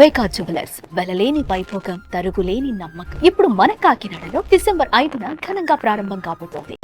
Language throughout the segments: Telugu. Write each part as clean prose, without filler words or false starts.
వైకా జ్యువెలర్స్ వెలలేని వైభోగం తరుగులేని నమ్మకం. ఇప్పుడు మన కాకినాడలో డిసెంబర్ 5న ఘనంగా ప్రారంభం కాబోతోంది.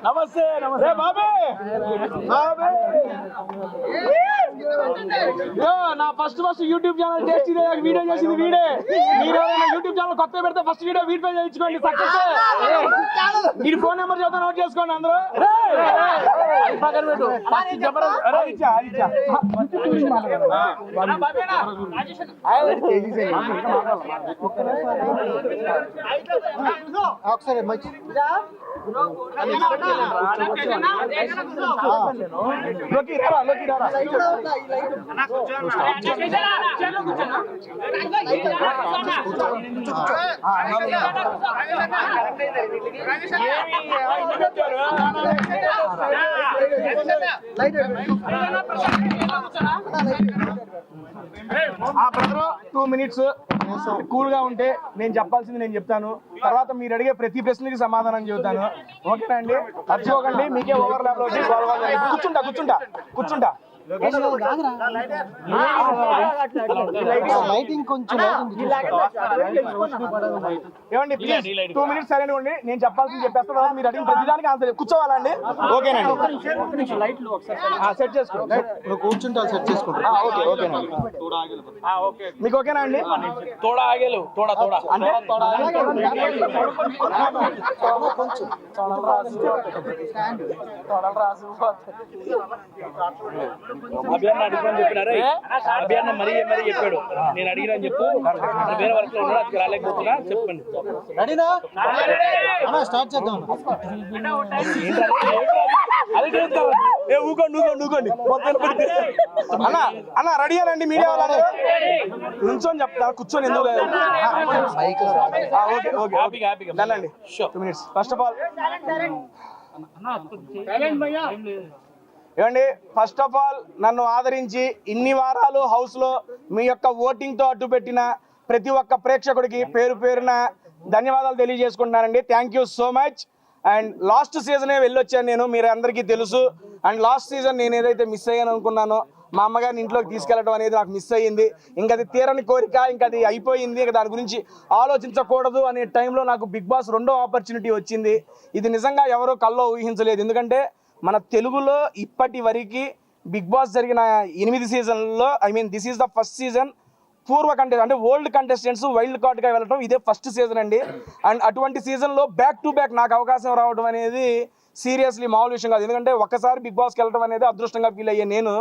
నమస్తే నమస్తే బాబే నా first YouTube channel tasty video చేసింది వీడే. మీరు యూట్యూబ్ ఛానల్ కొత్త పెడితే ఫస్ట్ వీడియో వీడిపై చేయించుకోండి. సక్సెస్. వీడి ఫోన్ నెంబర్ చెప్తా నోట్ చేసుకోండి అందరూ. ఒకసారి మంచి బ్రదర్ 2 minutes కూల్ గా ఉంటే నేను చెప్పాల్సింది నేను చెప్తాను. తర్వాత మీరు అడిగే ప్రతి ప్రశ్నకి సమాధానం చెబుతాను. ఓకేనా అండి? మర్చిపోకండి. మీకే ఓవర్ ల్యాప్ లో కూర్చుంటా. లైటింగ్ కొంచెం ఏమండి ప్లీజ్ 2 minutes సరైన ఉండి నేను చెప్పాల్సింది చెప్పేస్తా. తర్వాత మీరు అడిగిన ప్రతిదానికి ఆన్సర్ కూర్చోవాలండి. ఓకేనండి? సెట్ చేసుకోండి. కూర్చుంటా సెట్ చేసుకుంటా. మీకు ఓకేనా అండి? తోడా ఆగేలు తోడా అంటే అభియాన్ అడుగుని చెప్పినారే. అభియాన్ మరీ చెప్పాడు. నేను అడిగినా చెప్పు. వేరే వర్క్ లో ఉన్నాడు, అది రాలేకపోతున్నా. చెప్పండి. స్టార్ట్ చేద్దాం. ఊకోండి అన్న రెడీ అనండి. మీడియా వాళ్ళు నుంచొని చెప్తా. కూర్చొని ఎందుకు లేదు? వెళ్ళండి. 2 minutes. ఫస్ట్ ఆఫ్ ఆల్ ఏమండి, ఫస్ట్ ఆఫ్ ఆల్ నన్ను ఆదరించి ఇన్ని వారాలు హౌస్ లో మీ యొక్క ఓటింగ్ తో అడ్డు పెట్టిన ప్రతి ఒక్క ప్రేక్షకుడికి పేరు పేరున ధన్యవాదాలు తెలియజేసుకుంటున్నానండి. Thank you so much. And last సీజనే వెళ్ళొచ్చాను నేను, మీరు అందరికీ తెలుసు. అండ్ లాస్ట్ సీజన్ నేను ఏదైతే మిస్ అయ్యాను అనుకున్నానో మా అమ్మగారిని ఇంట్లోకి తీసుకెళ్ళడం అనేది నాకు మిస్ అయ్యింది. ఇంకా అది తీరని కోరిక, ఇంకా అది అయిపోయింది. ఇంకా దాని గురించి ఆలోచించకూడదు అనే టైంలో నాకు బిగ్ బాస్ 2వ ఆపర్చునిటీ వచ్చింది. ఇది నిజంగా ఎవరో కల్లో ఊహించలేదు. ఎందుకంటే మన తెలుగులో ఇప్పటి వరకు బిగ్ బాస్ జరిగిన 8 సీజన్లలో this is the first season పూర్వ కంటెస్టెంట్ అంటే ఓల్డ్ కంటెస్టెంట్స్ వైల్డ్ కార్డ్గా వెళ్ళడం ఇదే ఫస్ట్ సీజన్ అండి. అండ్ అటువంటి సీజన్లో బ్యాక్ టు బ్యాక్ నాకు అవకాశం రావడం అనేది సీరియస్లీ మామూలు విషయం కాదు. ఎందుకంటే ఒక్కసారి బిగ్ బాస్కి వెళ్ళడం అనేది అదృష్టంగా ఫీల్ అయ్యే నేను.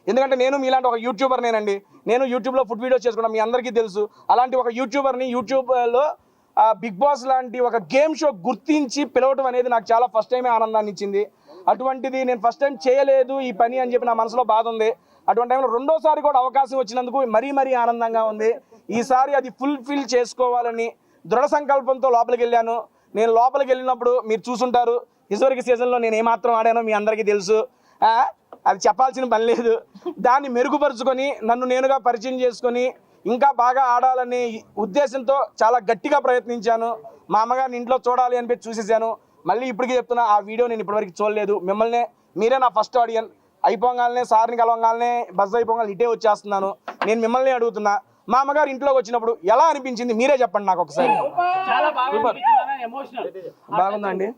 ఎందుకంటే నేను మీలాంటి ఒక యూట్యూబర్ నేనండి. నేను యూట్యూబ్లో ఫుడ్ వీడియోస్ చేసుకున్నాను, మీ అందరికీ తెలుసు. అలాంటి ఒక యూట్యూబర్ని యూట్యూబ్లో బిగ్ బాస్ లాంటి ఒక గేమ్ షో గుర్తించి పిలవటం అనేది నాకు చాలా ఫస్ట్ టైమే ఆనందాన్ని ఇచ్చింది. అటువంటిది నేను ఫస్ట్ టైం చేయలేదు ఈ పని అని చెప్పి నా మనసులో బాధ ఉంది. అటువంటి టైంలో 2వసారి కూడా అవకాశం వచ్చినందుకు మరీ ఆనందంగా ఉంది. ఈసారి అది ఫుల్ఫిల్ చేసుకోవాలని దృఢ సంకల్పంతో లోపలికి వెళ్ళాను. నేను లోపలికి వెళ్ళినప్పుడు మీరు చూసుంటారు, ఇదివరకు సీజన్లో నేను ఏమాత్రం ఆడానో మీ అందరికీ తెలుసు. అది చెప్పాల్సిన పని లేదు. దాన్ని మెరుగుపరుచుకొని నన్ను నేనుగా పరిచయం చేసుకొని ఇంకా బాగా ఆడాలనే ఉద్దేశంతో చాలా గట్టిగా ప్రయత్నించాను. మా అమ్మగారిని ఇంట్లో చూడాలి అనిపించి చూసేసాను. మళ్ళీ ఇప్పటికీ చెప్తున్నా, ఆ వీడియో నేను ఇప్పటివరకు చూడలేదు. మీరే నా ఫస్ట్ ఆడియన్. అయిపోగానే సార్ని కలవగానే బస్ అయిపోగానే ఇటే వచ్చేస్తున్నాను. నేను మిమ్మల్ని అడుగుతున్నా, మా అమ్మగారు ఇంట్లోకి వచ్చినప్పుడు ఎలా అనిపించింది మీరే చెప్పండి నాకు ఒకసారి. బాగుందండి.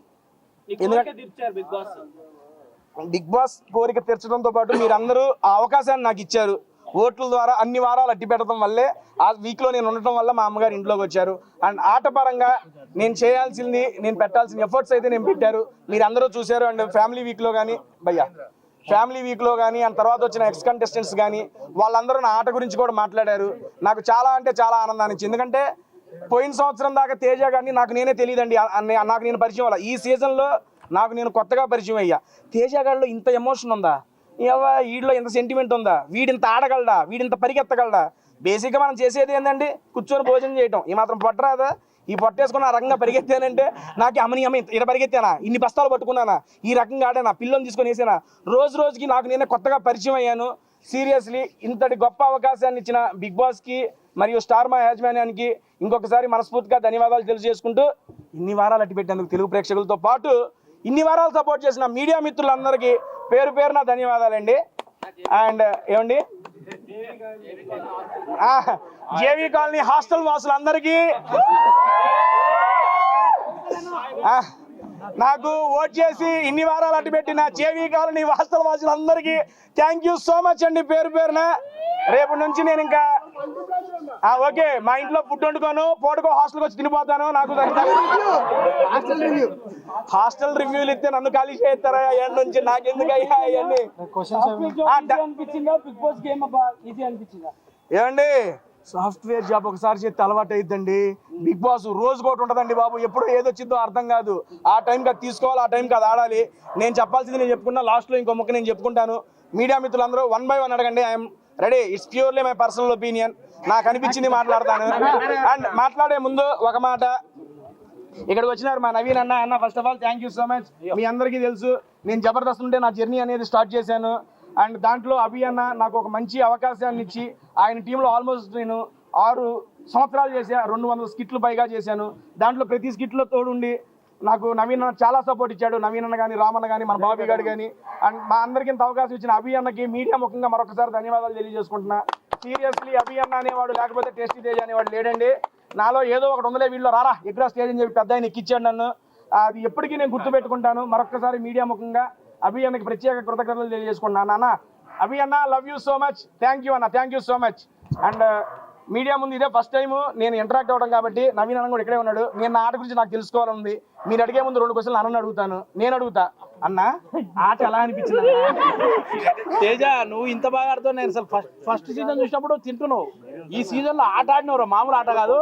బిగ్ బాస్ కోరిక తీర్చడంతో పాటు మీరందరూ ఆ అవకాశాన్ని నాకు ఇచ్చారు. ఓట్ల ద్వారా అన్ని వారాలు అట్టి పెట్టడం వల్లే ఆ వీక్లో నేను ఉండటం వల్ల మా అమ్మగారు ఇంట్లోకి వచ్చారు. అండ్ ఆటపరంగా నేను చేయాల్సింది, నేను పెట్టాల్సిన ఎఫర్ట్స్ అయితే నేను పెట్టారు, మీరు అందరూ చూశారు. అండ్ ఫ్యామిలీ వీక్లో కానీ ఫ్యామిలీ వీక్లో కానీ అండ్ తర్వాత వచ్చిన ఎక్స్ కంటెస్టెంట్స్ కానీ వాళ్ళందరూ నా ఆట గురించి కూడా మాట్లాడారు. నాకు చాలా అంటే చాలా ఆనందాన్ని ఇచ్చింది. ఎందుకంటే పోయిన సంవత్సరం దాకా తేజ గారిని నాకు నేనే తెలియదండి, నాకు నేను పరిచయం అవ్వాలి. ఈ సీజన్లో నాకు నేను కొత్తగా పరిచయం అయ్యా. తేజ గారిలో ఇంత ఎమోషన్ ఉందా, వీడిలో ఇంత సెంటిమెంట్ ఉందా, వీడింత ఆడగలడా, వీడింత పరిగెత్తగలడా. బేసిక్గా మనం చేసేది ఏంటండి, కూర్చొని భోజనం చేయటం. ఈ మాత్రం పొట్టరాదా? ఈ పొట్టేసుకుని ఆ రకంగా పరిగెత్తానంటే నాకు అమ్మని ఇలా పరిగెత్తానా, ఇన్ని బస్తాలు పట్టుకున్నానా, ఈ రకంగా ఆడానా, పిల్లల్ని తీసుకొని వేసానా. రోజు రోజుకి నాకు నేనే కొత్తగా పరిచయం అయ్యాను. సీరియస్లీ ఇంతటి గొప్ప అవకాశాన్ని ఇచ్చిన బిగ్ బాస్కి మరియు స్టార్ మా యాజమాన్యానికి ఇంకొకసారి మనస్ఫూర్తిగా ధన్యవాదాలు తెలియజేసుకుంటూ, ఇన్ని వారాలు అట్టి పెట్టేందుకు తెలుగు ప్రేక్షకులతో పాటు ఇన్ని వారాలు సపోర్ట్ చేసిన మీడియా మిత్రులందరికీ పేరు పేరున ధన్యవాదాలండి. అండ్ ఏమండి జేవీ కాలనీ హాస్టల్ వాసులందరికీ, నాకు ఓట్ చేసి ఇన్ని వారాలు అడ్డు పెట్టిన జేవీ కాలనీ హాస్టల్ వాసులందరికీ థ్యాంక్ యూ సో మచ్ అండి పేరు పేరున. రేపు నుంచి నేను ఇంకా ఓకే, మా ఇంట్లో ఫుడ్ వండుకోను, పూటకో హాస్టల్కి వచ్చి తినిపోతాను. నాకు హాస్టల్ రివ్యూలు ఇస్తే నన్ను ఖాళీ చేస్తారా ఎండ్ నుంచి, నాకెందుకు అయ్యా అవన్నీ. ఏమండి సాఫ్ట్వేర్ జాబ్ ఒకసారి చేస్తే అలవాటు అయిద్దండి. బిగ్ బాస్ రోజు ఒకటి ఉంటుందండి బాబు, ఎప్పుడు ఏదొచ్చిందో అర్థం కాదు. ఆ టైంకి అది తీసుకోవాలి, ఆ టైంకి అది ఆడాలి. నేను చెప్పాల్సింది నేను చెప్పుకున్నా, లాస్ట్లో ఇంకో ముక్క నేను చెప్పుకుంటాను. మీడియా మిత్రులందరూ 1 by 1 అడగండి, I'm ready. It's purely my personal opinion, నాకు అనిపించింది మాట్లాడతాను. అండ్ మాట్లాడే ముందు ఒక మాట, ఇక్కడికి వచ్చినారు మా నవీన్ అన్న. First of all thank you so much. మీ అందరికీ తెలుసు నేను జబర్దస్త్ ఉంటే నా జర్నీ అనేది స్టార్ట్ చేశాను. అండ్ దాంట్లో అభి అన్న నాకు ఒక మంచి అవకాశాన్ని ఇచ్చి ఆయన టీంలో ఆల్మోస్ట్ నేను 6 సంవత్సరాలు చేశాను. 200 స్కిట్లు పైగా చేశాను. దాంట్లో ప్రతి స్కిట్లో తోడుండి నాకు నవీన్ అన్న చాలా సపోర్ట్ ఇచ్చాడు. నవీన్ అన్న కానీ, రామన్న కానీ, మన బాబీ గారు కానీ, అండ్ మా అందరికీ ఇంత అవకాశం ఇచ్చిన అభి అన్నకి మీడియా ముఖంగా మరొకసారి ధన్యవాదాలు తెలియజేసుకుంటున్నా. సీరియస్లీ అభి అన్న అనేవాడు లేకపోతే టేస్టీ తేజ అనేవాడు లేడండి. నాలో ఏదో ఒకటి ఉందలే, వీళ్ళు రారా ఎక్కడ స్టేజ్ అని చెప్పి పెద్ద ఆయన ఎక్కిచ్చాడు నన్ను. అది ఎప్పటికీ నేను గుర్తుపెట్టుకుంటాను. మరొకసారి మీడియా ముఖంగా అభి అన్నకి ప్రత్యేక కృతజ్ఞతలు తెలియజేసుకుంటున్నాను. అన్న అభి అన్న, love you so much, thank you అన్న, thank you so much. And media ముందు ఇదే ఫస్ట్ టైం నేను ఇంటరాక్ట్ అవ్వడం కాబట్టి నవీన్ అన్న కూడా ఇక్కడే ఉన్నాడు. నేను నా ఆట గురించి నాకు తెలుసుకోవాలని మీరు అడిగే ముందు 2 క్వశ్చన్లు అన్న అడుగుతాను. నేను అడుగుతా, అన్న ఆట ఎలా అనిపించింది? తేజ నువ్వు ఇంత బాగా ఆడుతావు. నేను అసలు ఫస్ట్ సీజన్ చూసినప్పుడు తింటున్నావు, ఈ సీజన్ లో ఆట ఆడినవరా, మామూలు ఆట కాదు,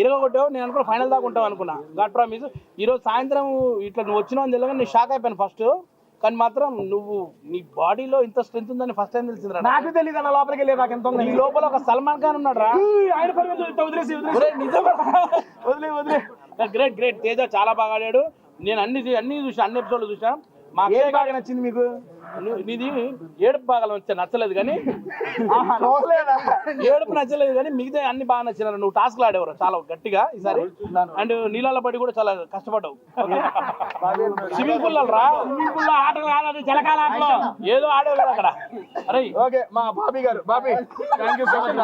ఇరగొట్టావు. నేను అనుకున్నా ఫైనల్ దాకా ఉంటావు అనుకున్నా, గాడ్ ప్రామిస్. ఈరోజు సాయంత్రం ఇట్లా నువ్వు వచ్చినావు అని తెలియగా నేను షాక్ అయిపోయాను ఫస్ట్. కానీ మాత్రం నువ్వు నీ బాడీలో ఇంత స్ట్రెంత్ ఉందని ఫస్ట్ టైం తెలిసిందిరా. నాకు తెలియదు అన్న, లోపలికి వెళ్ళి నాకు ఎంత ఉంది. నీ లోపల ఒక సల్మాన్ ఖాన్ ఉన్నాడు రా. గ్రేట్ గ్రేట్ తేజ చాలా బాగా ఆడాడు. నేను అన్ని చూసాను, అన్ని ఎపిసోడ్లు చూసాను. ఏ బాగా నచ్చింది మీకు? నీది ఏడుపు బాగా నచ్చలేదు కానీ, ఏడుపు నచ్చలేదు కానీ మిగతా అన్ని బాగా నచ్చినారు. నువ్వు టాస్క్లు ఆడేవారు చాలా గట్టిగా ఈసారి. అండ్ నీళ్ళ పడి కూడా చాలా కష్టపడ్డావు. స్విమ్మింగ్ పూల్ రా, స్విమ్మింగ్ పూల్ లో ఆటలు కాదు, జలకాల ఆటలో ఏదో ఆడేవారు అక్కడ. అరే ఓకే, మా బాబీ గారు, Bobby thank you so much.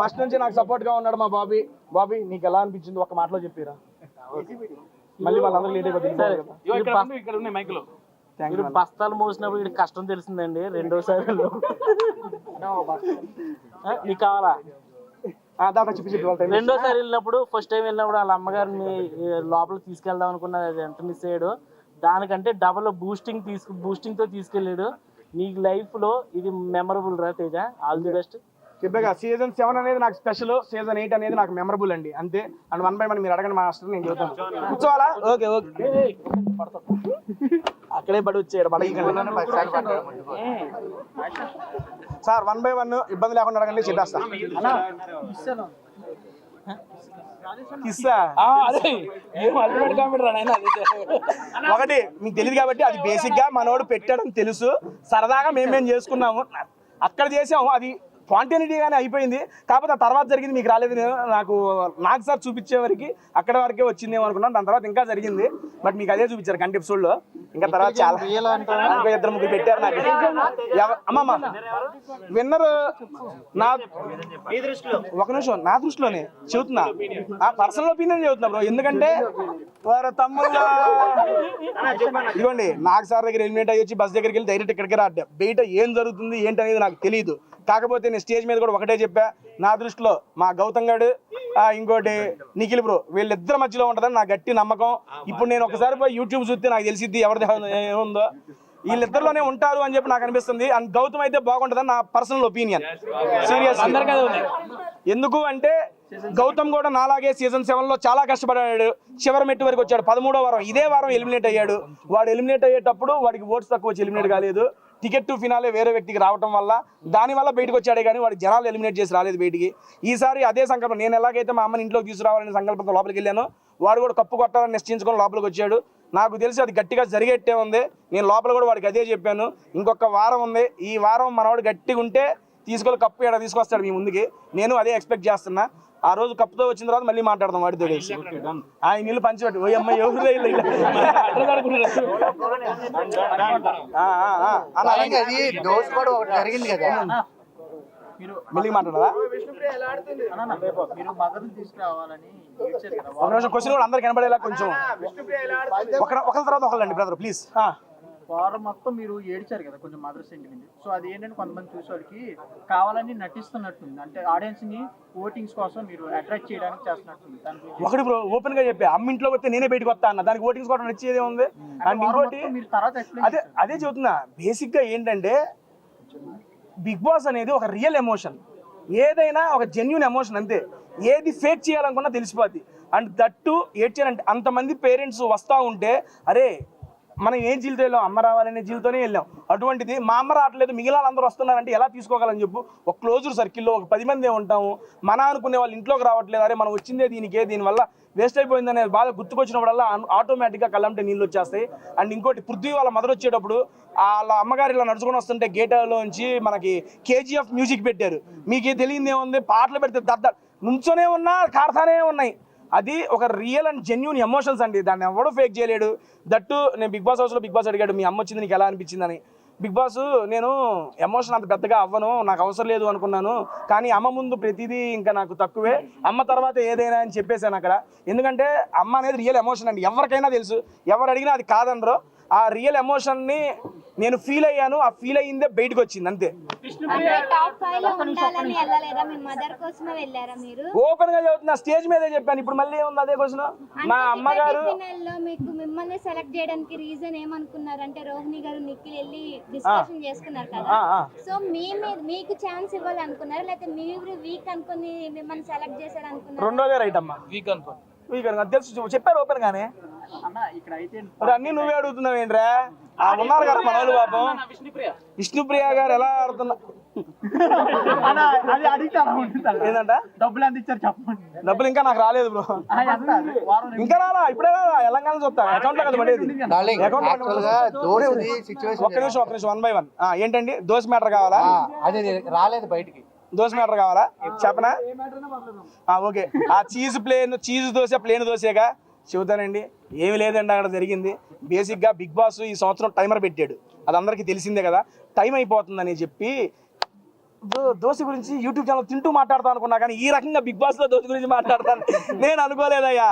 First నుంచి నాకు సపోర్ట్ గా ఉన్నాడు మా బాబీ. బాబీ నీకు ఎలా అనిపించింది ఒక్క మాటలో చెప్పిరా, మళ్ళీ వాళ్ళందరూ లేట్ అయిపోతుంది. ఇక్కడ ఉన్నాయి మైకులు. మీరు బస్తాలు మోసినప్పుడు వీడికి కష్టం తెలిసిందండి. రెండోసారి నీకు కావాలా? రెండోసారి వెళ్ళినప్పుడు, ఫస్ట్ టైం వెళ్ళినప్పుడు వాళ్ళ అమ్మగారిని లోపలికి తీసుకెళ్దాం అనుకున్నది, అది ఎంత మిస్ అయ్యాడు. దానికంటే డబల్ బూస్టింగ్ తో తీసుకెళ్ళాడు. నీ లైఫ్ లో ఇది మెమరబుల్ రా తేజ. All the best. చెప్పాగా సీజన్ 7 అనేది నాకు స్పెషల్, సీజన్ 8 అనేది నాకు మెమరబుల్ అండి, అంతే. అండ్ 1 by 1 మీరు అడగండి, మా మాస్టర్ నేను చెబుతాను. కూర్చోవాలా? ఓకే ఓకే, అక్కడే పడి వచ్చాడు సార్. 1 by 1 ఇబ్బంది లేకుండా అడగండి, చెప్పేస్తా. ఒకటి మీకు తెలియదు కాబట్టి, అది బేసిక్ గా మనోడు పెట్టాడని తెలుసు, సరదాగా మేమేం చేసుకున్నాము, అక్కడ చేసాము, అది స్పాంటేనిటీగానే అయిపోయింది. కాకపోతే ఆ తర్వాత జరిగింది మీకు రాలేదు. నాకు సార్ చూపించే వరకు అక్కడ వరకే వచ్చిందేమో అనుకున్నాను. దాని తర్వాత ఇంకా జరిగింది, బట్ మీకు అదే చూపించారు కంటి ఎపిసోడ్ లో. ఇంకా తర్వాత చాలా ఇంకో 2-3 పెట్టారు నాకు. అమ్మమ్మ విన్నర్ ఒక నిమిషం, నా దృష్టిలోనే చెబుతున్నా, పర్సనల్ ఒపీనియన్ చెబుతున్నా బ్రో. ఎందుకంటే వారు తమ్ముళ్ళ ఇదిగోండి, నాకు సార్ దగ్గర ఎలిమినేట్ అయ్యి వచ్చి బస్ దగ్గరికి వెళ్ళి డైరెక్ట్ ఇక్కడికి రాడ్డా. బయట ఏం జరుగుతుంది ఏంటి అనేది నాకు తెలియదు. కాకపోతే నేను స్టేజ్ మీద కూడా ఒకటే చెప్పా, నా దృష్టిలో మా గౌతమ్ గారు, ఇంకోటి నిఖిల్ బ్రో, వీళ్ళిద్దరి మధ్యలో ఉంటుందని నా గట్టి నమ్మకం. ఇప్పుడు నేను ఒకసారి పోయి యూట్యూబ్ చూస్తే నాకు తెలిసిద్ది ఎవరిది ఏముందో. వీళ్ళిద్దరిలోనే ఉంటారు అని చెప్పి నాకు అనిపిస్తుంది. అండ్ గౌతమ్ అయితే బాగుంటుందని నా పర్సనల్ ఒపీనియన్. సీరియస్ ఎందుకు అంటే గౌతమ్ కూడా నాలాగే సీజన్ 7లో చాలా కష్టపడ్డాడు, చివరి మెట్టు వరకు వచ్చాడు. 13వ వారం ఇదే వారం ఎలిమినేట్ అయ్యాడు. వాడు ఎలిమినేట్ అయ్యేటప్పుడు వాడికి ఓట్స్ తక్కువ వచ్చి ఎలిమినేట్ కాలేదు. టికెట్ టు ఫినాలే వేరే వ్యక్తికి రావడం వల్ల దానివల్ల బయటకు వచ్చాడే కానీ వాడి జనాలు ఎలిమినేట్ చేసి రాలేదు బయటికి. ఈసారి అదే సంకల్పం, నేను ఎలాగైతే మా అమ్మని ఇంట్లోకి తీసుకురావాలనే సంకల్పంతో లోపలికి వెళ్ళాను, వాడు కూడా కప్పు కొట్టాలని నిశ్చయించుకొని లోపలికి వచ్చాడు. నాకు తెలిసి అది గట్టిగా జరిగేట్టే ఉంది. నేను లోపల కూడా వాడికి అదే చెప్పాను, ఇంకొక వారం ఉంది, ఈ వారం మనవాడు గట్టిగా ఉంటే తీసుకొని కప్పు ఎక్కడ తీసుకొస్తాడు మీ ముందుకి. నేను అదే ఎక్స్పెక్ట్ చేస్తున్నా. ఆ రోజు కప్పుతో వచ్చిన తర్వాత మళ్ళీ మాట్లాడదాం వాడితో. ఆయన నీళ్ళు పంచిపెట్టు, ఓ అమ్మాయి ఎవరు జరిగింది కదా, మళ్ళీ మాట్లాడదా? ఒక నిమిషం క్వశ్చన్ కూడా అందరికి కనబడేలా కొంచెం ఒకరి తర్వాత ఒకళ్ళండి బ్రదర్ ప్లీజ్. వారం మొత్తం మీరు ఏడ్చారు కదా కొంచెం మదర్ సెంటిమెంట్. సో అది ఏంటంటే కొంతమంది చూసేవాళ్ళకి కావాలని నటిస్తున్నట్టుంది, అంటే ఆడియన్స్ ని ఓటింగ్స్ కోసం మీరు అట్రాక్ట్ చేయడానికి చేస్తున్నట్టుంది. ఒకటి బ్రో ఓపెన్ గా చెప్పా, అమ్మ ఇంట్లోకి వస్తే నేనే బయటకు వస్తా అన్న, దానికి ఓటింగ్స్ కూడా నచ్చేదే ఉంది. అండ్ ఇంకోటి మీరు తర్వాత అదే చెబుతున్నా, బేసిక్ గా ఏంటంటే బిగ్ బాస్ అనేది ఒక రియల్ ఎమోషన్, ఏదైనా ఒక జెన్యున్ ఎమోషన్ అంతే. ఏది ఫేక్ చేయాలనుకున్నా తెలిసిపోద్ది. అండ్ దట్టు ఏడ్చారంటే అంతమంది పేరెంట్స్ వస్తూ ఉంటే, అరే మనం ఏం జీవితం వెళ్ళాం, అమ్మ రావాలనే జీవితంతోనే వెళ్ళాం. అటువంటిది మా అమ్మ రావట్లేదు మిగిలిన వాళ్ళందరూ వస్తున్నారంటే ఎలా తీసుకోగలని చెప్పు. ఒక క్లోజ్డ్ సర్కిల్లో ఒక 10 మంది ఉంటాము, మన అనుకునే వాళ్ళు ఇంట్లోకి రావట్లేదు, అరే మనం వచ్చిందే దీనికే, దీనివల్ల వేస్ట్ అయిపోయిందనే బాధ గుర్తుకొచ్చినప్పుడల్లా ఆటోమేటిక్గా కళ్ళంటే నీళ్ళు వచ్చేస్తాయి. అండ్ ఇంకోటి పృథ్వీ వాళ్ళ మదర్ వచ్చేటప్పుడు వాళ్ళ అమ్మగారు ఇలా నడుచుకొని వస్తుంటే గేట్లోంచి మనకి KGF మ్యూజిక్ పెట్టారు. మీకు తెలియదు ఏముంది, పాటలు పెడితే నుంచోనే ఉన్నా కాడతానే ఉన్నాయి. అది ఒక రియల్ అండ్ జెన్యూన్ ఎమోషన్స్ అండి, దాన్ని ఎవడో ఫేక్ చేయలేడు. దట్టు నేను బిగ్ బాస్ హౌస్లో బిగ్ బాస్ అడిగాడు మీ అమ్మ వచ్చింది నీకు ఎలా అనిపించిందని. బిగ్ బాస్ నేను ఎమోషన్ అంత పెద్దగా అవ్వను, నాకు అవసరం లేదు అనుకున్నాను, కానీ అమ్మ ముందు ప్రతిదీ ఇంకా నాకు తక్కువే, అమ్మ తర్వాత ఏదైనా అని చెప్పేశాను అక్కడ. ఎందుకంటే అమ్మ అనేది రియల్ ఎమోషన్ అండి, ఎవరికైనా తెలుసు, ఎవరు అడిగినా అది కాదనరు. ఆ రియల్ ఎమోషన్ని నేను ఫీల్ అయ్యాను, ఆ ఫీల్ అయ్యిందే బయటకు వచ్చింది అంతే. ఓపెన్ గా చెబుతున్నా, స్టేజ్ మీదే చెప్పాను, ఇప్పుడు మళ్ళీ ఏముంది అదే క్వశ్చన్. మా అమ్మగారు మిమ్మల్ని సెలెక్ట్ చేయడానికి రీజన్ ఏమనుకున్నారు అంటే రోహిణి గారు నిఖిల్ వెళ్ళి డిస్కషన్ చేసుకున్నారు కదా, సో మీకు ఛాన్స్ ఇవ్వాలి అనుకున్నారు, లేకపోతే మీరు వీక్ అనుకుని మిమ్మల్ని సెలెక్ట్ చేశారు అనుకున్నారు? రెండోదే రైట్ అమ్మా, వీక్ అనుకోండి తెలుసు చెప్పారు ఓపెన్ గానే. అన్ని నువ్వే అడుగుతున్నావు ఏంట్రా, ఉన్నారు కదా మన వాళ్ళు పాపం. విష్ణుప్రియ గారు ఎలా ఆడుతున్నా ఏంటంట డబ్బులు ఎంత ఇచ్చారు చెప్పండి. డబ్బులు ఇంకా నాకు రాలేదు బ్రో, ఇంకా రాలా, ఇప్పుడే రాలా, తెలంగాణ చూస్తా అకౌంట్ లో కదా పడేది. ఒక్క నిమిషం 1 by 1 ఏంటండి దోశ మ్యాటర్ కావాలా? అదే రాలేదు బయటికి, దోశ మ్యాటర్ కావాలా చెప్పనా? ఓకే, ఆ చీజ్ దోశ ప్లేన్ దోశగా చెబుతానండి. ఏమి లేదండి అక్కడ జరిగింది. బేసిక్గా బిగ్ బాస్ ఈ సంవత్సరం టైమర్ పెట్టాడు, అది అందరికీ తెలిసిందే కదా. టైం అయిపోతుందని చెప్పి దోశ గురించి యూట్యూబ్ ఛానల్ తింటూ మాట్లాడతాను అనుకున్నా, కానీ ఈ రకంగా బిగ్ బాస్లో దోశ గురించి మాట్లాడతాను నేను అనుకోలేదయ్యా.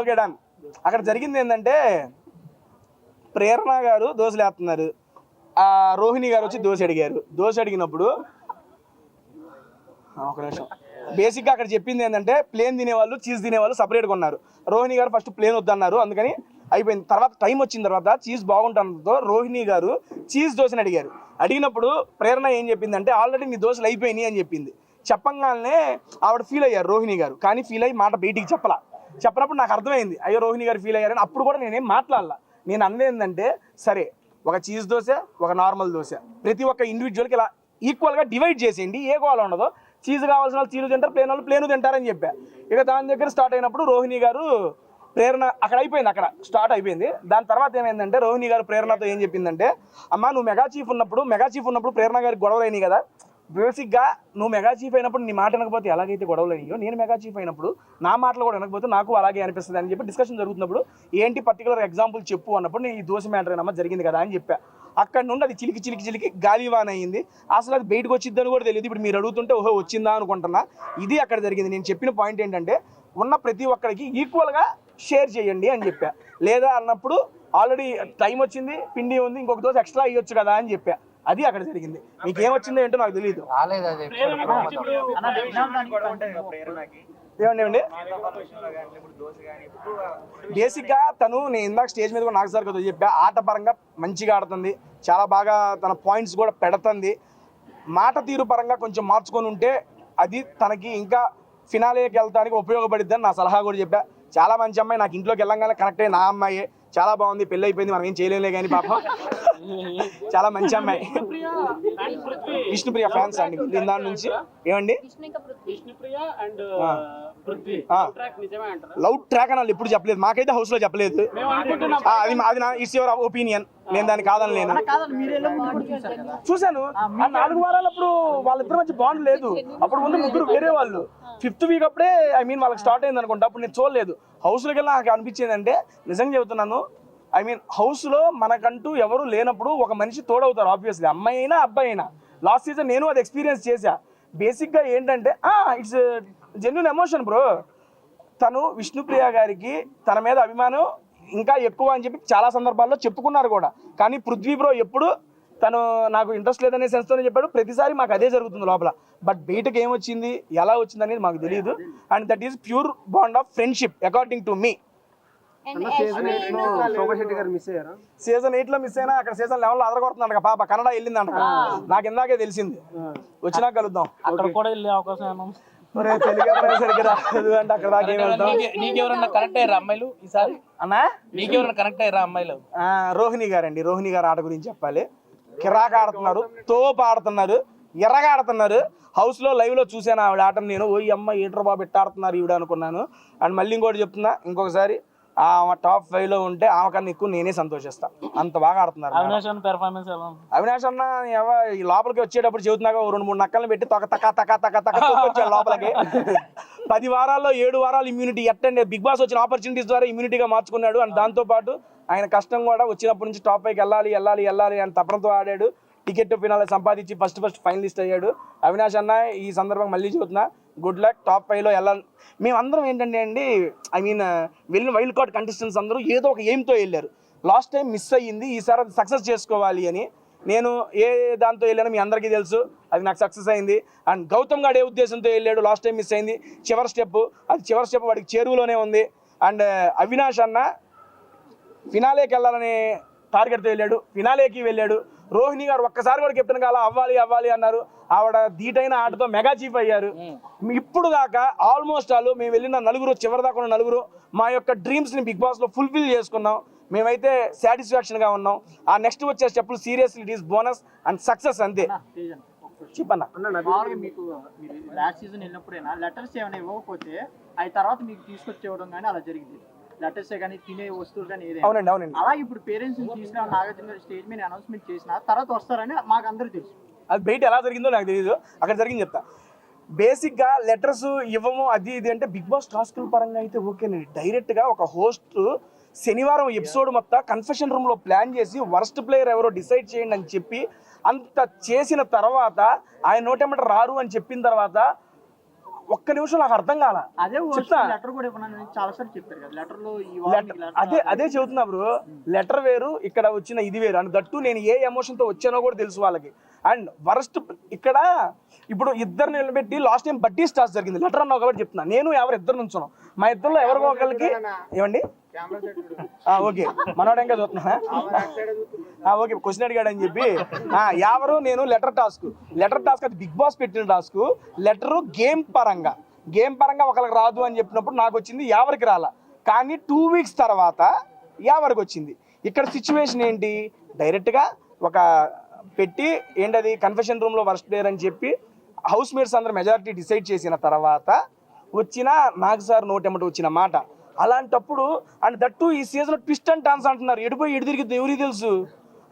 Okay done. అక్కడ జరిగింది ఏంటంటే ప్రేరణ గారు దోశలు వేస్తున్నారు, రోహిణి గారు వచ్చి దోశ అడిగారు. దోశ అడిగినప్పుడు ఒక నిమిషం, బేసిక్గా అక్కడ చెప్పింది ఏంటంటే ప్లేన్ తినేవాళ్ళు చీజ్ తినేవాళ్ళు సపరేట్గా ఉన్నారు. రోహిణి గారు ఫస్ట్ ప్లేన్ వద్దన్నారు, అందుకని అయిపోయింది. తర్వాత టైం వచ్చిన తర్వాత చీజ్ బాగుంటుందో రోహిణి గారు చీజ్ దోశని అడిగారు. అడిగినప్పుడు ప్రేరణ ఏం చెప్పిందంటే ఆల్రెడీ నీ దోశలు అయిపోయినాయి అని చెప్పింది. చెప్పంగానే ఆవిడ ఫీల్ అయ్యారు రోహిణి గారు, కానీ ఫీల్ అయ్యి మాట బయటికి చెప్పనప్పుడు నాకు అర్థమైంది అయ్యో రోహిణి గారు ఫీల్ అయ్యారని. అప్పుడు కూడా నేనేం మాట్లాడాల, నేను అన్నది ఏంటంటే సరే ఒక చీజ్ దోశ ఒక నార్మల్ దోశ ప్రతి ఒక్క ఇండివిజువల్కి ఇలా ఈక్వల్గా డివైడ్ చేసేయండి, ఏ గోళ ఉండదు. చీజ్ కావాల్సిన వాళ్ళు చీజ్ తింటారు, ప్లేన్ వాళ్ళు ప్లేను తింటారని చెప్పా. ఇక దాని దగ్గర స్టార్ట్ అయినప్పుడు రోహిణి గారు ప్రేరణ అక్కడ అయిపోయింది, అక్కడ స్టార్ట్ అయిపోయింది. దాని తర్వాత ఏమైందంటే రోహిణి గారు ప్రేరణతో ఏం చెప్పిందంటే అమ్మ నువ్వు మెగా చీఫ్ ఉన్నప్పుడు ప్రేరణ గారికి గొడవలు అయినాయి కదా, బేసిక్గా నువ్వు మెగా చీఫ్ అయినప్పుడు నీ మాట వినకపోతే ఎలాగైతే గొడవలు అయినాయో నేను మెగా చీఫ్ అయినప్పుడు నా మాటలు కూడా వినకపోతే నాకు అలాగే అనిపిస్తుంది అని చెప్పి డిస్కషన్ జరుగుతున్నప్పుడు ఏంటి పర్టికులర్ ఎగ్జాంపుల్ చెప్పు అన్నప్పుడు నేను ఈ దోశ మ్యాటర్ అయినా జరిగింది కదా అని చెప్పా. అక్కడ నుండి అది చిలికి గాలివాన్ అయ్యింది. అసలు అది బయటకు వచ్చిద్దని కూడా తెలియదు. ఇప్పుడు మీరు అడుగుతుంటే ఓహో వచ్చిందా అనుకుంటున్నా. ఇది అక్కడ జరిగింది. నేను చెప్పిన పాయింట్ ఏంటంటే ఉన్న ప్రతి ఒక్కరికి ఈక్వల్గా షేర్ చేయండి అని చెప్పా. లేదా అన్నప్పుడు ఆల్రెడీ టైం వచ్చింది, పిండి ఉంది, ఇంకొక దోశ ఎక్స్ట్రా ఇవ్వచ్చు కదా అని చెప్పా. అది అక్కడ జరిగింది. మీకు ఏమొచ్చిందో ఏంటో నాకు తెలియదు. ఏమండి బేసిక్గా తను నేను ఇందాక స్టేజ్ మీద కూడా నాకు సార్ కదా చెప్పా, ఆట పరంగా మంచిగా ఆడుతుంది, చాలా బాగా తన పాయింట్స్ కూడా పెడుతుంది. మాట తీరు పరంగా కొంచెం మార్చుకొని ఉంటే అది తనకి ఇంకా ఫినాలేకి వెళ్తానికి ఉపయోగపడిద్దని నా సలహా కూడా చెప్పా. చాలా మంచి అమ్మాయి, నాకు ఇంట్లోకి వెళ్ళంగానే కనెక్ట్ అయ్యి నా అమ్మాయి, చాలా బాగుంది, పెళ్ళి అయిపోయింది, మనం ఏం చేయలేలే కానీ పాపం చాలా మంచి అమ్మాయి. విష్ణుప్రియ ఫ్యాన్స్ అండి దీని దాని నుంచి. ఏమండి లవ్ ట్రాక్ అని వాళ్ళు ఎప్పుడు చెప్పలేదు, మాకైతే హౌస్ లో చెప్పలేదు. అది నా ఇట్స్ యువర్ ఒపీనియన్, నేను దాన్ని కాదని లేను. కాదండి, మీరు వెళ్ళే ముందు కూడా చూసారు కదా. చూశాను. ఆ 4 వారాలప్పుడు వాళ్ళిద్దరి మధ్య బాండ్ లేదు. అప్పుడు ముందు ముగ్గురు వేరే వాళ్ళు. 5th వీక్ అప్పుడే వాళ్ళకి స్టార్ట్ అయింది అనుకుంటా. అప్పుడు నేను చూడలేదు. హౌస్లోకి వెళ్ళి నాకు అనిపించేది అంటే, నిజంగా చెబుతున్నాను, హౌస్లో మనకంటూ ఎవరు లేనప్పుడు ఒక మనిషి తోడవుతారు ఆబ్వియస్లీ, అమ్మాయి అయినా అబ్బాయి అయినా. లాస్ట్ సీజన్ నేను అది ఎక్స్పీరియన్స్ చేశా. బేసిక్గా ఏంటంటే ఇట్స్ జెన్యూన్ ఎమోషన్ బ్రో. తను విష్ణుప్రియ గారికి తన మీద అభిమానం ఇంకా ఎక్కువ అని చెప్పి చాలా సందర్భాల్లో చెప్పుకున్నారు కూడా. కానీ పృథ్వీ బ్రో ఎప్పుడు తను నాకు ఇంట్రెస్ట్ లేదనే సెన్స్తోనే చెప్పాడు. ప్రతిసారి మాకు అదే జరుగుతుంది లోపల. బట్ బయటకు ఏమొచ్చింది, ఎలా వచ్చింది అనేది మాకు తెలియదు. And that is pure bond of friendship according to me. Season 8లో మిస్ అయినా అక్కడ సీజన్ 11లో అదరగొడుతున్నాడు పాప. కన్నడ వెళ్ళిందంట, నాకు ఇందాకే తెలిసింది. వచ్చినా కలుద్దాం. అక్కడ కూడా వెళ్ళే అవకాశం ఏమన్నా? అంటే అక్కడ దాకా నీకెవరన్నా కనెక్ట్ అయ్యారా అమ్మాయిలు ఈసారి? అన్నా నీకెవరన్నా కనెక్ట్ అయ్యారా అమ్మాయిలు? రోహిణి గారండి. రోహిణి గారు ఆట గురించి చెప్పాలి. కిరాక్ ఆడుతున్నారు, తోపు ఆడుతున్నారు, ఎర్రగా ఆడుతున్నారు. హౌస్ లో లైవ్ లో చూసాను ఆవిడ ఆటను. నేను ఓ అమ్మ ఏటర్ బాబు ఎట్ట ఆడుతున్నారు ఈవిడ అనుకున్నాను. అండ్ మళ్ళీ ఇంకోటి చెప్తున్నా, ఇంకొకసారి ఆమె టాప్ 5లో ఉంటే ఆమె కన్నా ఎక్కువ నేనే సంతోషిస్తా. అంత బాగా ఆడుతున్నారు. అవినాష్ అన్న ఈ లోపలికి వచ్చేటప్పుడు చెబుతున్నాగా 2-3 నక్కలను పెట్టి తొక్కొచ్చాడు లోపలికి. 10 వారాల్లో 7 వారాలు ఇమ్యూనిటీ ఎట్టండి బిగ్ బాస్ వచ్చిన ఆపర్చునిటీస్ ద్వారా ఇమ్యూనిటీగా మార్చుకున్నాడు. అండ్ దాంతోపాటు ఆయన కష్టం కూడా వచ్చినప్పటి నుంచి టాప్ 5కి వెళ్ళాలి అని తపనతో ఆడాడు. టికెట్ ఫినాలే సంపాదించి ఫస్ట్ ఫైనలిస్ట్ అయ్యాడు. అవినాష్ అన్న ఈ సందర్భంగా మళ్ళీ చెబుతున్నా, గుడ్ లక్, టాప్ 5లో వెళ్ళాలి. మేమందరం ఏంటంటే అండి, వెళ్ళిన వైల్డ్ కార్డ్ కంటెస్టెంట్స్ అందరూ ఏదో ఒక ఎయిమ్తో వెళ్ళారు. లాస్ట్ టైం మిస్ అయ్యింది, ఈసారి అది సక్సెస్ చేసుకోవాలి అని. నేను ఏ దాంతో వెళ్ళానో మీ అందరికీ తెలుసు, అది నాకు సక్సెస్ అయింది. అండ్ గౌతమ్ గారు ఏ ఉద్దేశంతో వెళ్ళాడు, లాస్ట్ టైం మిస్ అయింది. చివరి స్టెప్ వాడికి చేరువలోనే ఉంది. అండ్ అవినాష్ అన్న ఫినాలేకి వెళ్ళాలనే టార్గెట్తో వెళ్ళాడు, ఫినాలేకి వెళ్ళాడు. రోహిణి గారు ఒక్కసారి కూడా కెప్టెన్ కాల అవ్వాలి అన్నారు. ఆవిడ ధీటైన ఆటతో మెగా చీఫ్ అయ్యారు. ఇప్పుడు దాకా ఆల్మోస్ట్ మేము వెళ్ళిన చివరిదాకా ఉన్న నలుగురు మా యొక్క డ్రీమ్స్ని బిగ్ బాస్లో ఫుల్ఫిల్ చేసుకున్నాం. మేమైతే సాటిస్ఫాక్షన్గా ఉన్నాం. ఆ నెక్స్ట్ వచ్చే స్టెప్పులు seriously it is bonus and success అంతే. చెప్పన్నా, మీకు మీరు లాస్ట్ సీజన్ వెళ్ళినప్పుడైనా లెటర్స్ ఏమైనా ఇవ్వకపోతే అవి తర్వాత మీకు తీసుకొచ్చి ఇవ్వడం కానీ అలా జరిగింది. లెటర్స్ కానీ తినే వస్తువులు కానీ ఏదైనా. అవునండి. అలా ఇప్పుడు పేరెంట్స్ తీసుకురా నాగార్జున గారు స్టేజ్ మీద అనౌన్స్మెంట్ చేసిన తర్వాత వస్తారని మాకు అందరూ తెలుసు. అది బయట ఎలా జరిగిందో నాకు తెలియదు, అక్కడ జరిగింది చెప్తా. బేసిక్గా లెటర్స్ ఇవ్వము అది ఇది అంటే బిగ్ బాస్ టాస్కుల పరంగా అయితే ఓకేనండి. డైరెక్ట్గా ఒక హోస్ట్ శనివారం ఎపిసోడ్ మొత్తం కన్ఫెషన్ రూమ్లో ప్లాన్ చేసి వర్స్ట్ ప్లేయర్ ఎవరో డిసైడ్ చేయండి అని చెప్పి అంత చేసిన తర్వాత ఆయన నోటెమ్మట రారు అని చెప్పిన తర్వాత ఒక్క నిమిషం నాకు అర్థం కాల. అదే చెబుతున్నా బ్రో, లెటర్ వేరు ఇక్కడ వచ్చిన ఇది వేరు. అండ్ దట్టు నేను ఏ ఎమోషన్తో వచ్చానో కూడా తెలుసు వాళ్ళకి. అండ్ వరస్ట్ ఇక్కడ ఇప్పుడు ఇద్దరు నిలబెట్టి లాస్ట్ టైం బడ్డీ స్టార్స్ జరిగింది. లెటర్ అన్నావు కాబట్టి చెప్తున్నా, నేను ఎవరు ఇద్దరు నుంచున్నాం. మా ఇద్దరులో ఎవరికో ఒకరికి ఏమండి ఓకే మనోడు ఇంకా చూస్తున్నా ఓకే క్వశ్చన్ అడిగాడు అని చెప్పి ఎవరు నేను లెటర్ టాస్క్ అది బిగ్ బాస్ పెట్టిన టాస్క్. లెటరు గేమ్ పరంగా ఒకరికి రాదు అని చెప్పినప్పుడు నాకు వచ్చింది, ఎవరికి రాలా. కానీ 2 వీక్స్ తర్వాత ఎవరికి వచ్చింది. ఇక్కడ సిచ్యువేషన్ ఏంటి, డైరెక్ట్గా ఒక పెట్టి ఏంటది కన్ఫెషన్ రూమ్లో వర్స్ట్ ప్లేయర్ అని చెప్పి హౌస్ మేట్స్ అందరూ మెజారిటీ డిసైడ్ చేసిన తర్వాత వచ్చిన నాకు సార్ నోటెమ్మట వచ్చిన మాట. అలాంటప్పుడు అండ్ దట్టు ఈ సీజన్ ట్విస్ట్ అండ్ టర్న్స్ అంటున్నారు. ఎడిపోయి ఎడి తిరిగిద్ది ఎవరికి తెలుసు,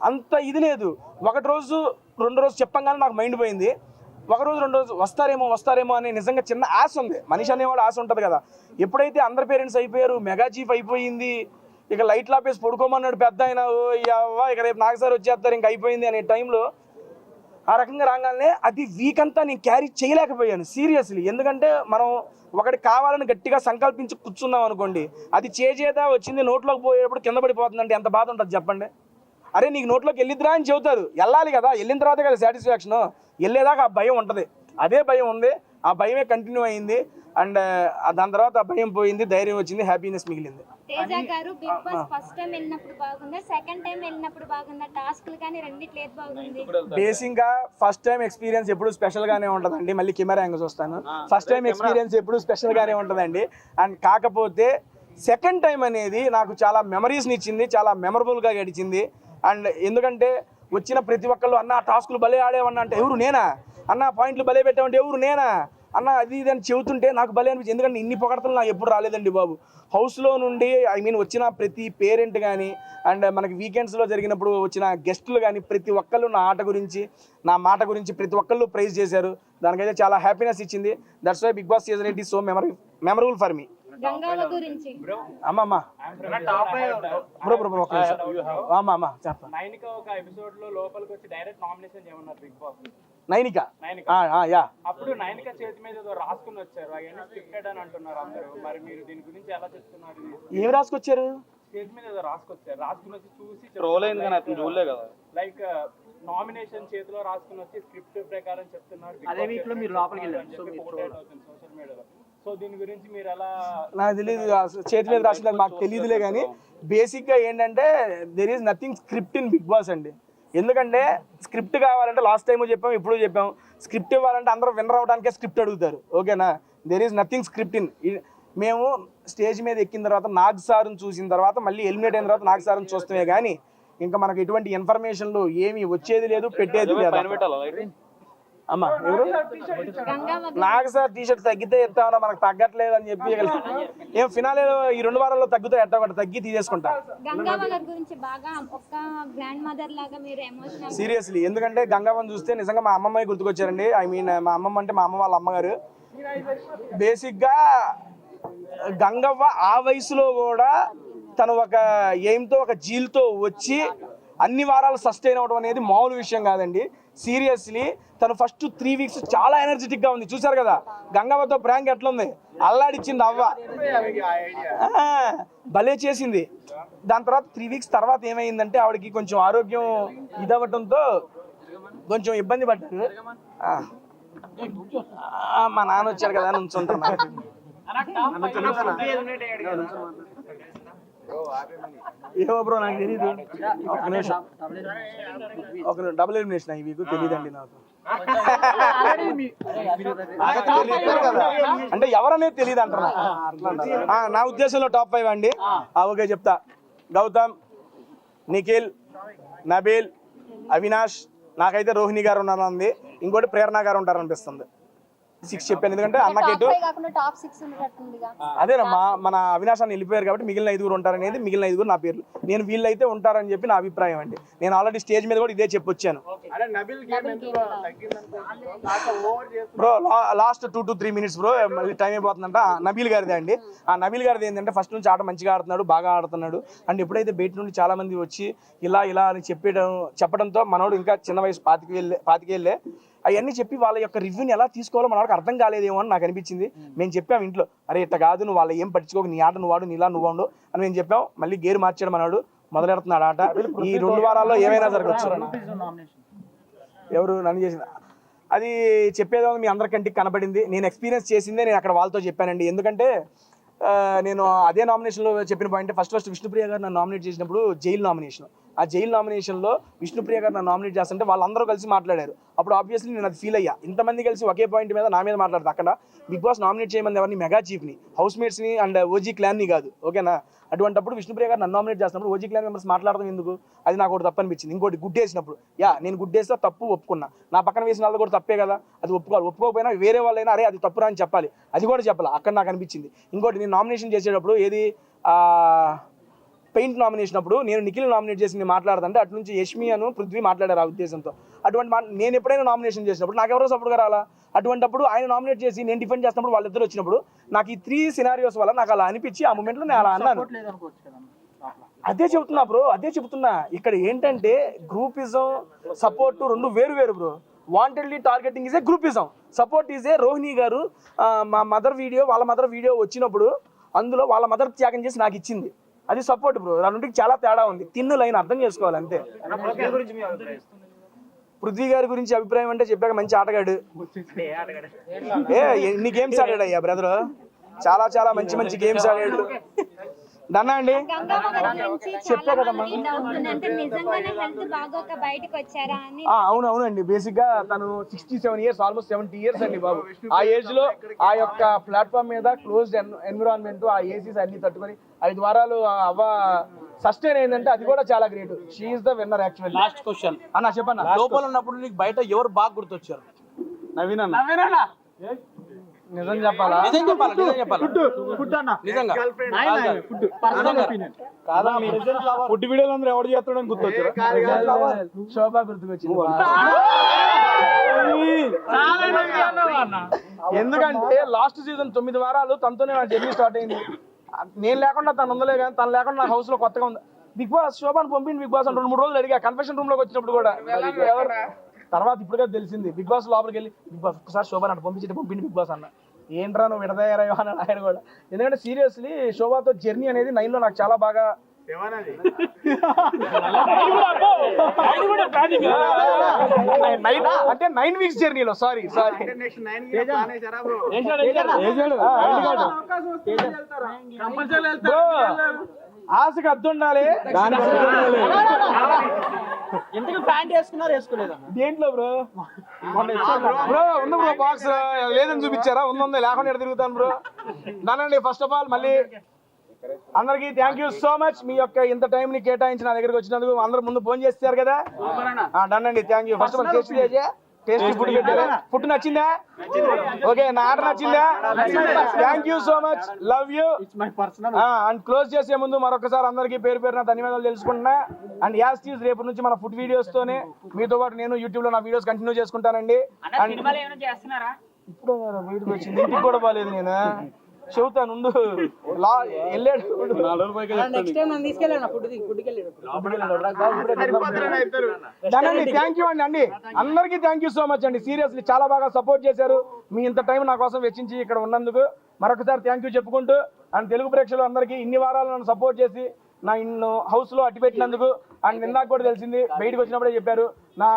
అంత ఇది లేదు. 1 రోజు 2 రోజు చెప్పంగానే నాకు మైండ్ పోయింది. 1 రోజు 2 రోజు వస్తారేమో అని నిజంగా చిన్న ఆశ ఉంది. మనిషి అనేవాడు ఆశ ఉంటుంది కదా. ఎప్పుడైతే అందరు పేరెంట్స్ అయిపోయారు, మెగా చీఫ్ అయిపోయింది, ఇక లైట్ లాపేసి పడుకోమన్నాడు పెద్ద ఆయన, ఇక రేపు నాకు సార్ వచ్చేస్తారు ఇంక అయిపోయింది అనే టైంలో ఆ రకంగా రాగానే అది వీక్ అంతా నేను క్యారీ చేయలేకపోయాను సీరియస్లీ. ఎందుకంటే మనం ఒకటి కావాలని గట్టిగా సంకల్పించి కూర్చున్నాం అనుకోండి, అది చేదా వచ్చింది నోట్లోకి పోయేటప్పుడు కింద పడిపోతుందంటే ఎంత బాధ ఉంటుంది చెప్పండి. అరే నీకు నోట్లోకి వెళ్ళిద్దిరా అని చెబుతారు, వెళ్ళాలి కదా, వెళ్ళిన తర్వాతే కదా సాటిస్ఫాక్షన్. వెళ్ళేదాకా ఆ భయం ఉంటుంది, అదే భయం ఉంది, ఆ భయమే కంటిన్యూ అయింది. అండ్ దాని తర్వాత ఆ భయం పోయింది, ధైర్యం వచ్చింది, హ్యాపీనెస్ మిగిలింది. తేజ గారు బిగ్ బాస్ ఫస్ట్ టైం వెళ్ళినప్పుడు బాగుందా, సెకండ్ టైం వెళ్ళినప్పుడు బాగుందా, టాస్క్లు కానీ రెండిట్లో ఏది బాగుంది? బేసిక్ గా ఫస్ట్ టైం ఎక్స్పీరియన్స్ ఎప్పుడు స్పెషల్ గానే ఉంటదండి. మళ్ళీ కెమెరా యాంగిల్ చూస్తాను. ఫస్ట్ టైం ఎక్స్పీరియన్స్ ఎప్పుడు స్పెషల్ గానే ఉంటదండి. అండ్ కాకపోతే సెకండ్ టైం అనేది నాకు చాలా మెమరీస్ని ఇచ్చింది, చాలా మెమరబుల్గా గడిచింది. అండ్ ఎందుకంటే వచ్చిన ప్రతి ఒక్కళ్ళు అన్న టాస్కులు భలే ఆడేవన్నా అంటే ఎవరు నేనా, అన్న పాయింట్లు భలే పెట్టామంటే ఎవరు నేనా, అన్న అది ఇది అని చెబుతుంటే నాకు భలే అనిపించింది. ఎందుకంటే ఇన్ని పొగడతలు నాకు ఎప్పుడు రాలేదండి బాబు. హౌస్లో నుండి వచ్చిన ప్రతి పేరెంట్ కానీ అండ్ మనకి వీకెండ్స్లో జరిగినప్పుడు వచ్చిన గెస్టులు కానీ ప్రతి ఒక్కళ్ళు నా ఆట గురించి నా మాట గురించి ప్రతి ఒక్కళ్ళు ప్రైజ్ చేశారు. దానికైతే చాలా హ్యాపీనెస్ ఇచ్చింది. That's why Bigg Boss season 8 is so memorable for me. Gangavva గురించి అమ్మమ్మ బ్రో ఒక నిమిషం అమ్మ చెప్ప. నైనిక ఒక ఎపిసోడ్ లో లోపలికి వచ్చి డైరెక్ట్ నామినేషన్ చేయమన్నారు బిగ్ బాస్. నైనిక యా అప్పుడు నైనిక చేతి మీద ఏదో రాసుకుని వచ్చారు, అవన్నీ స్క్రిప్టెడ్ అని అంటున్నారు అందరూ. మరి మీరు దీని గురించి ఎలా చెప్తున్నారు? ఏం రాసుకొచ్చారు? చేతి మీద ఏదో రాసుకుని వచ్చి చూసి రోల్ అయింది కానీ అతను చూడలే కదా. లైక్ నామినేషన్ చేతిలో రాసుకుని వచ్చి స్క్రిప్ట్ ప్రకారం చెప్తున్నారు. అదే వీక్ లో మీరు లోపలికి వెళ్ళారు సోషల్ మీడియాలో. సో దీని గురించి మీరు ఎలా? నాకు తెలియదు, చేతి మీద రాసింది మాకు తెలియదులే. కానీ బేసిక్గా ఏంటంటే there is nothing script in Bigg Boss అండి. ఎందుకంటే స్క్రిప్ట్ కావాలంటే లాస్ట్ టైం చెప్పాం, ఇప్పుడు చెప్పాం, స్క్రిప్ట్ ఇవ్వాలంటే అందరూ విన్నర్ అవడానికే స్క్రిప్ట్ అడుగుతారు. ఓకేనా? There is nothing script in. మేము స్టేజ్ మీద ఎక్కిన తర్వాత నాగ్ సార్ని చూసిన తర్వాత మళ్ళీ ఎలిమినేట్ అయిన తర్వాత నాగ్ సార్ని చూస్తామే కానీ ఇంకా మనకు ఎటువంటి ఇన్ఫర్మేషన్లు ఏమి వచ్చేది లేదు, పెట్టేది లేదు. అమ్మా ఎవరు? నాగ్ సార్ టీషర్ట్ తగ్గితే ఎత్తామన్నా, మనకు తగ్గట్లేదు అని చెప్పి ఏం ఫినాలే ఈ 2 వారాల్లో తగ్గుతాయి, ఎట్టా ఒకటి తగ్గి తీసేసుకుంటా. సీరియస్లీ, ఎందుకంటే గంగావని చూస్తే నిజంగా మా అమ్మమ్మ గుర్తుకొచ్చారండి. ఐ మీన్ మా అమ్మమ్మ అంటే మా అమ్మ వాళ్ళ అమ్మగారు. బేసిక్గా గంగవ్వ ఆ వయసులో కూడా తను ఒక ఎయిమ్తో ఒక జీల్తో వచ్చి అన్ని వారాలు సస్టైన్ అవ్వడం అనేది మామూలు విషయం కాదండి. సీరియస్లీ తను ఫస్ట్ 3 వీక్స్ చాలా ఎనర్జెటిక్గా ఉంది. చూసారు కదా గంగవ్వతో ప్రాంక్ ఎట్లుంది, అల్లాడిచ్చింది అవ్వ, భలే చేసింది. దాని తర్వాత 3 వీక్స్ తర్వాత ఏమైందంటే ఆవిడకి కొంచెం ఆరోగ్యం ఇదవ్వటంతో కొంచెం ఇబ్బంది పడ్డారు. మా నాన్న వచ్చారు కదా నుంచుంటున్నా. ఏమో బ్రో నాకు తెలీదు. ఒక నిమిషం డబుల్ ఎలిమినేషన్ ఈ వీక్ తెలియదండి నాకు. అంటే ఎవరనేది తెలియదు అంటున్నా. నా ఉద్దేశంలో టాప్ 5 అండి. ఓకే చెప్తా. గౌతమ్, నిఖిల్, నబీల్, అవినాష్, నాకైతే రోహిణి గారు ఉన్నారంది, ఇంకోటి ప్రేరణ గారు ఉంటారనిపిస్తుంది. 6 చెప్పాను ఎందుకంటే అన్నకేటు అదేనమ్మా మన అవినాష్ అని వెళ్ళిపోయారు కాబట్టి మిగిలిన 5 ఉంటారనేది, మిగిలిన 5 నా పేర్లు. నేను వీళ్ళైతే ఉంటారని చెప్పి నా అభిప్రాయం అండి. నేను ఆల్రెడీ స్టేజ్ మీద కూడా ఇదే చెప్పొచ్చాను bro. Last 2 to 3 minutes bro, మళ్ళీ టైం అయిపోతుందంట. నబీల్ గారిదే అండి. ఆ నబీల్ గారిది ఏంటంటే ఫస్ట్ నుంచి ఆట మంచిగా ఆడుతున్నాడు, బాగా ఆడుతున్నాడు. అండ్ ఎప్పుడైతే బయట నుండి చాలా మంది వచ్చి ఇలా అని చెప్పడంతో మనోడు ఇంకా చిన్న వయసు 25 ఏళ్ళే అవన్నీ చెప్పి వాళ్ళ యొక్క రివ్యూని ఎలా తీసుకోవాలో మనకు అర్థం కాలేదేమో అని నాకు అనిపించింది. మేము చెప్పాము ఇంట్లో, అరే ఇట్లా కాదు, నువ్వు వాళ్ళ ఏం పట్టించుకోక, నీ ఆట నువ్వు వాడు, నీలా నువ్వు ఉండు అని మేము చెప్పాం. మళ్ళీ గేర్ మార్చాడు మనోడు, మొదలెడుతున్నాడు ఆట. ఈ 2 వారాల్లో ఏమైనా జరగచ్చు. ఎవరు నన్ను చేసింది అది చెప్పేదో మీ అందరికంటికి కనపడింది. నేను ఎక్స్పీరియన్స్ చేసిందే నేను అక్కడ వాళ్ళతో చెప్పానండి. ఎందుకంటే నేను అదే నామినేషన్లో చెప్పిన పాయింట్ ఫస్ట్ విష్ణుప్రియ గారు నన్ను నామినేట్ చేసినప్పుడు జైలు నామినేషన్, ఆ జైలు నామినేషన్లో విష్ణుప్రియ గారు నన్ను నామినేట్ చేస్తుంటే వాళ్ళందరూ కలిసి మాట్లాడారు. అప్పుడు ఆబ్వియస్లీ నేను అది ఫీల్ అయ్యా, ఇంతమంది కలిసి ఒకే పాయింట్ మీద నా మీద మాట్లాడతారు. అక్కడ బిగ్ బాస్ నామినేట్ చేయమని ఎవరిని, మెగా చీఫ్ని, హౌస్ మేట్స్ని అండ్ ఓజీ క్లాన్ని కాదు. ఓకేనా? అటువంటిప్పుడు విష్ణుప్రియ గారు నన్ను నామినేట్ చేసినప్పుడు ఓజీ క్లాన్ మెంబర్స్ మాట్లాడడం ఎందుకు, అది నాకు ఒకటి తప్పు అనిపించింది. ఇంకోటి గుడ్డేసినప్పుడు నేను గుడ్డేస్తే తప్పు ఒప్పుకున్నా, నా పక్కన వేసిన వాళ్ళు కూడా తప్పే కదా, అది ఒప్పుకోవాలి. ఒప్పుకోకపోయినా వేరే వాళ్ళైనా అరే అది తప్పురా అని చెప్పాలి, అది కూడా చెప్పాలి. అక్కడ నాకు అనిపించింది. ఇంకోటి నేను నామినేషన్ చేసేటప్పుడు ఏది పెయింట్ నామినేషన్ అప్పుడు నేను నిఖిల్ నామినేట్ చేసి నేను మాట్లాడుతుంటే అటు నుంచి యష్మి అను పృథ్వీ మాట్లాడారు ఆ ఉద్దేశంతో. అటువంటి నేను ఎప్పుడైనా నామినేషన్ చేసినప్పుడు నాకు ఎవరో సపోర్ట్గా రాలా. అటువంటిప్పుడు ఆయన నామినేట్ చేసి నేను డిఫెండ్ చేసినప్పుడు వాళ్ళిద్దరు వచ్చినప్పుడు నాకు ఈ 3 సినారియోస్ వల్ల నాకు అలా అనిపించి ఆ మూమెంట్లో నేను అలా అన్నాను. అదే చెబుతున్నా బ్రో, అదే చెబుతున్నా. ఇక్కడ ఏంటంటే గ్రూపిజం, సపోర్ట్ 2 వేరు bro. Wantedly targeting is a groupism, support is a Rohini గారు మా మదర్ వీడియో, వాళ్ళ మదర్ వీడియో వచ్చినప్పుడు అందులో వాళ్ళ మదర్ త్యాగం చేసి నాకు ఇచ్చింది, అది సపోర్ట్ బ్రో. రెండింటికి చాలా తేడా ఉంది. తిన్ను లైన్ అర్థం చేసుకోవాలి అంతే. పృథ్వీ గారి గురించి అభిప్రాయం అంటే చెప్పాక మంచి ఆటగాడు. ఎన్ని గేమ్స్ ఆడాడు అయ్యా బ్రదర్, చాలా మంచి గేమ్స్ ఆడాడు. డన్నా అండి గంగమ్మ గారి గురించి చాలా మందికి డౌట్ ఉంది. అంటే నిజంగానే హెల్త్ బాగోక బయటకు వచ్చారా అని. అవునండి. బేసిక్ గా తను 67 ఇయర్స్, ఆల్మోస్ట్ 70 ఇయర్స్ అండి బాబు. ఆ ఏజ్ లో ఆ యొక్క ప్లాట్ఫామ్ మీద క్లోజ్డ్ ఎన్విరాన్మెంట్, ఆ ఏసీస్ అన్ని తట్టుకొని 5 వారాలు అవ్వ సస్టైన్ అయిందంటే అది కూడా చాలా great. She is the winner actually. Last question అన్న చెప్పన్న, లోపల ఉన్నప్పుడు నీకు బయట ఎవరు బాగా గుర్తొచ్చారు? నవీన్ అన్న. నిజం చెప్పాలా? నిజం చెప్పాలి, నిజం చెప్పాలి. నిజంగా కాదా? ఫుడ్ వీడియోలు అందరూ ఎవరు చేస్తాడని గుర్తొచ్చారు. శోభా గుర్తుకొచ్చింది. ఎందుకంటే లాస్ట్ సీజన్ 9 వారాలు తనతోనే నా జర్నీ స్టార్ట్ అయింది. నేను లేకుండా తను ఉందలే కానీ తను లేకుండా నా హౌస్ లో కొత్తగా ఉంది. బిగ్ బాస్ శోభాను పంపింది బిగ్ బాస్ అని 2-3 రోజులు అడిగా. కన్ఫెషన్ రూమ్ లోకి వచ్చినప్పుడు కూడా ఎవరు తర్వాత ఇప్పుడుగా తెలిసింది. బిగ్ బాస్ లోపలికి వెళ్ళి బిగ్ బాస్ ఒకసారి శోభాను అటు పంపిండి బిగ్ బాస్ అన్న. ఏంట్రా నువ్వు విడదయ్యారో అని ఆయన కూడా. ఎందుకంటే సీరియస్లీ శోభాతో జర్నీ అనేది 9 లో నాకు చాలా బాగా అంటే 9 వీక్స్ జర్నీలో సారీ ఆశకు అద్దు ఉండాలి. ఎందుకు ప్యాంట్ వేసుకున్నారు వేసుకోలేదు? దేంట్లో బ్రో బ్రో ఉంది బ్రో బాక్స్ లేదని చూపించారా? ఉందా లేకుండా ఎక్కడ తిరుగుతాను బ్రో. నానండి ఫస్ట్ ఆఫ్ ఆల్ మళ్ళీ అందరికి థ్యాంక్ యూ సో మచ్. మీ యొక్క ఇంత టైం ని కేటాయించి నా దగ్గరికి వచ్చినందుకు అందరూ ముందు ఫోన్ చేస్తారు కదా. డన్ అండి, thank you. First of all tasty food పెట్టారు. ఫుడ్ నచ్చిందా? ఓకే, నా ఆర్డర్ నచ్చిందా? Thank you so much, love you. And close చేసే ముందు మరొకసారి అందరికీ పేరు పేరున ధన్యవాదాలు తెలుసుకుంటున్నా. అండ్ యాస్ టీజ్ రేపు నుంచి మన ఫుడ్ వీడియోస్ తోనే మీతో పాటు నేను యూట్యూబ్ లో నా వీడియోస్ కంటిన్యూ చేసుకుంటానండి. అండ్ ఇప్పుడు వీడికి వచ్చింది, ఇంటికి కూడా బాగాలేదు. నేను చెబుతాను వెళ్ళాడు. థ్యాంక్ యూ అండి. అందరికీ థ్యాంక్ యూ సో మచ్ అండి. సీరియస్లీ చాలా బాగా సపోర్ట్ చేశారు. మీ ఇంత టైం నా కోసం వెచ్చించి ఇక్కడ ఉన్నందుకు మరొకసారి థ్యాంక్ యూ చెప్పుకుంటూ, అండ్ తెలుగు ప్రేక్షకులు అందరికీ ఇన్ని వారాలు నన్ను సపోర్ట్ చేసి నా హౌస్ లో అట్టి పెట్టినందుకు. అండ్ ఇందాక కూడా తెలిసింది, బయటకు వచ్చినప్పుడే చెప్పారు, నా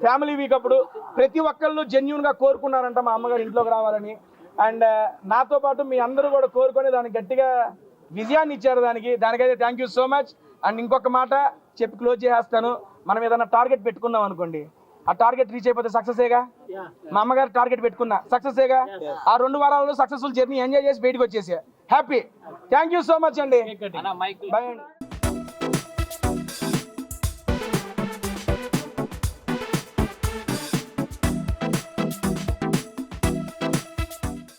ఫ్యామిలీ వీక్ అప్పుడు ప్రతి ఒక్కళ్ళు జెన్యూన్ గా కోరుకున్నారంట మా అమ్మగారు ఇంట్లోకి రావాలని. అండ్ నాతో పాటు మీ అందరూ కూడా కోరుకొని దానికి గట్టిగా విజయాన్ని ఇచ్చారు. దానికైతే thank you so much. And ఇంకొక మాట చెప్పి క్లోజ్ చేసేస్తాను. మనం ఏదైనా టార్గెట్ పెట్టుకున్నాం అనుకోండి, ఆ టార్గెట్ రీచ్ అయిపోతే సక్సెసేగా. మా అమ్మగారు టార్గెట్ పెట్టుకున్నా, సక్సెసేగా. ఆ 2 వారాల్లో సక్సెస్ఫుల్ జర్నీ ఎంజాయ్ చేసి బయటకు వచ్చేసా. Happy. Thank you so much అండి. బాయ్ అండి.